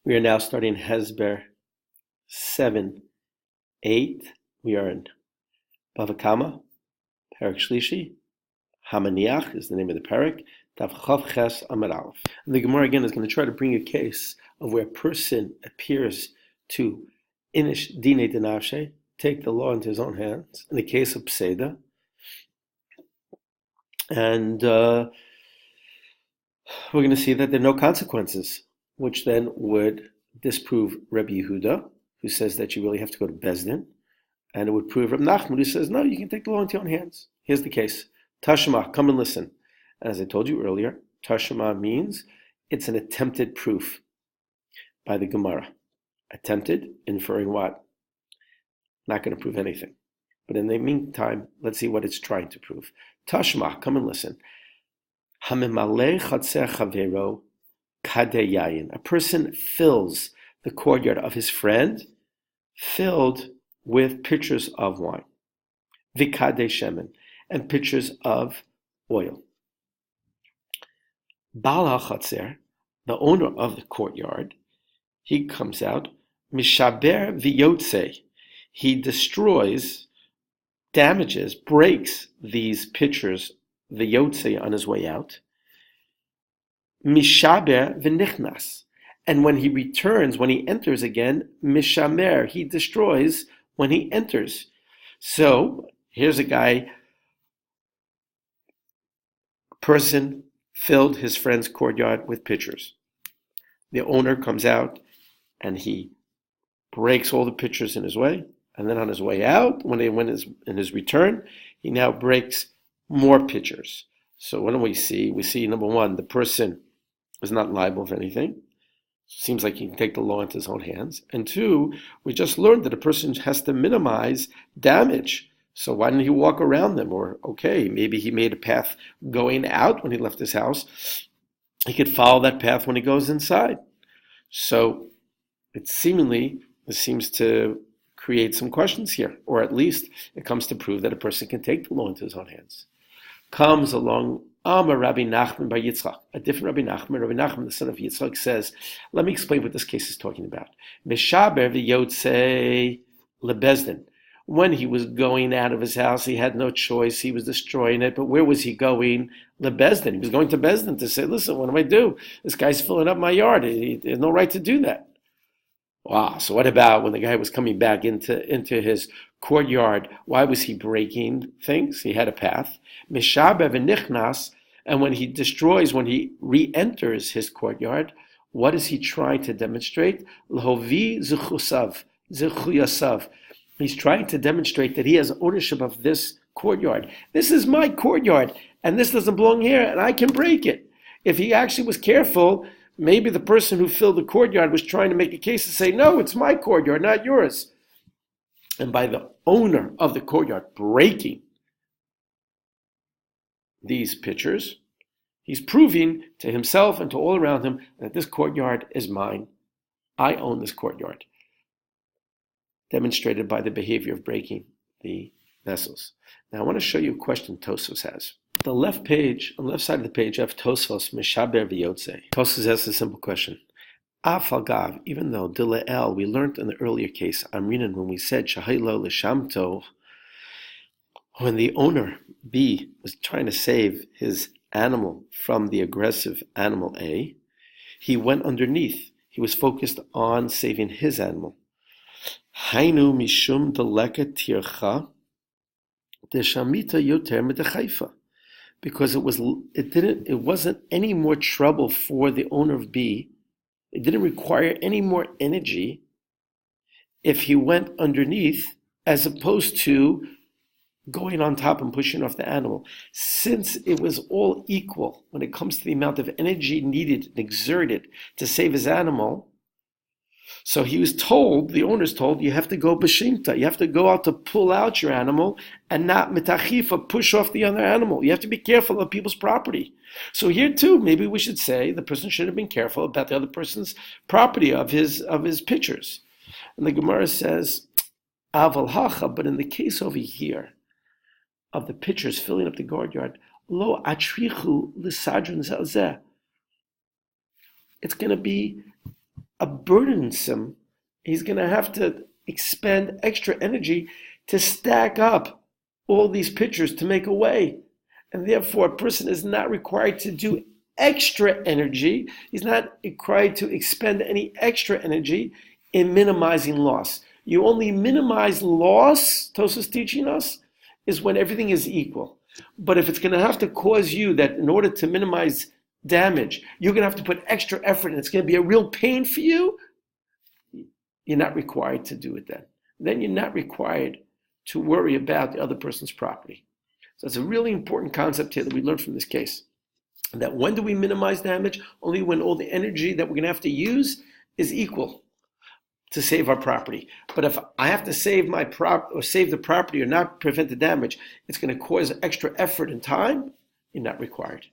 We are now starting Hasbar 7, 8. We are in Bava Kama, Parak Shlishi. Hamaniach is the name of the parak. Tav Chav Ches Amar Aleph. And the Gemara again is going to try to bring a case of where a person appears to inish dine denavshe, take the law into his own hands, in the case of Pseda. And we're going to see that there are no consequences, which then would disprove Rabbi Yehuda, who says that you really have to go to Bezdin, and it would prove Rabbi Nachman, who says, no, you can take the law into your own hands. Here's the case. Tashma, come and listen. And as I told you earlier, Tashma means it's an attempted proof by the Gemara. Attempted, inferring what? Not going to prove anything. But in the meantime, let's see what it's trying to prove. Tashma, come and listen. Hamimale chatzer chavero kadeh yayin. A person fills the courtyard of his friend filled with pitchers of wine. Vikadeh shemen, and pitchers of oil. Baal HaChatzer, the owner of the courtyard, he comes out, mishaber v'yotze, he destroys, damages, breaks these pitchers, v'yotze, on his way out. Mishaber v'nichnas, and when he returns, when he enters again, mishamer, he destroys when he enters. So, here's a guy, person filled his friend's courtyard with pitchers. The owner comes out and he breaks all the pitchers in his way, and then on his way out, when in his return, he now breaks more pitchers. So what do we see? We see, number one, the person is not liable for anything. Seems like he can take the law into his own hands. And two, we just learned that a person has to minimize damage. So why didn't he walk around them? Or, okay, maybe he made a path going out when he left his house. He could follow that path when he goes inside. So it seems to create some questions here, or at least it comes to prove that a person can take the law into his own hands. Comes along Amar Rabbi Nachman bar Yitzchak, a different Rabbi Nachman, the son of Yitzchak, says, let me explain what this case is talking about. Meshaber v'yotzei lebezdin. When he was going out of his house, he had no choice. He was destroying it. But where was he going? Lebezdin. He was going to Bezdin to say, listen, what do I do? This guy's filling up my yard. He has no right to do that. Wow. So what about when the guy was coming back into his courtyard? Why was he breaking things? He had a path. Mishaber v'nichnas. And when he destroys, when he re-enters his courtyard, what is he trying to demonstrate? L'hovi zechuyasav. He's trying to demonstrate that he has ownership of this courtyard. This is my courtyard, and this doesn't belong here, and I can break it. If he actually was careful, maybe the person who filled the courtyard was trying to make a case to say, no, it's my courtyard, not yours. And by the owner of the courtyard breaking these pitchers, he's proving to himself and to all around him that this courtyard is mine. I own this courtyard. Demonstrated by the behavior of breaking the vessels. Now I want to show you a question Tosefot has. The left page, on the left side of the page, I have Tosefot Meshaber v'yotze. Tosefot has a simple question. Afalgav, even though Dila'el, we learned in the earlier case, Amrinan, when we said Shahilo l'shamto, when the owner B was trying to save his animal from the aggressive animal A, he went underneath. He was focused on saving his animal. Hainu mishum deleka tircha deshamita yoter medechaifa, because it wasn't any more trouble for the owner of B. It didn't require any more energy if he went underneath as opposed to going on top and pushing off the animal. Since it was all equal when it comes to the amount of energy needed and exerted to save his animal, so he was told, the owner's told, you have to go b'shimta, you have to go out to pull out your animal and not mitachifa, push off the other animal. You have to be careful of people's property. So here too, maybe we should say the person should have been careful about the other person's property of his pitchers. And the Gemara says, aval hacha, but in the case over here of the pitchers filling up the courtyard, lo atrichu l'sadron zelzeh. It's going to be burdensome, he's going to have to expend extra energy to stack up all these pictures to make a way. And therefore, a person is not required to do extra energy. He's not required to expend any extra energy in minimizing loss. You only minimize loss, Tosefot's teaching us, is when everything is equal. But if it's going to have to cause you that in order to minimize damage, you're going to have to put extra effort and it's going to be a real pain for you, you're not required to do it then. Then you're not required to worry about the other person's property. So it's a really important concept here that we learned from this case. That when do we minimize damage? Only when all the energy that we're going to have to use is equal to save our property. But if I have to save save the property or not prevent the damage, it's going to cause extra effort and time, you're not required.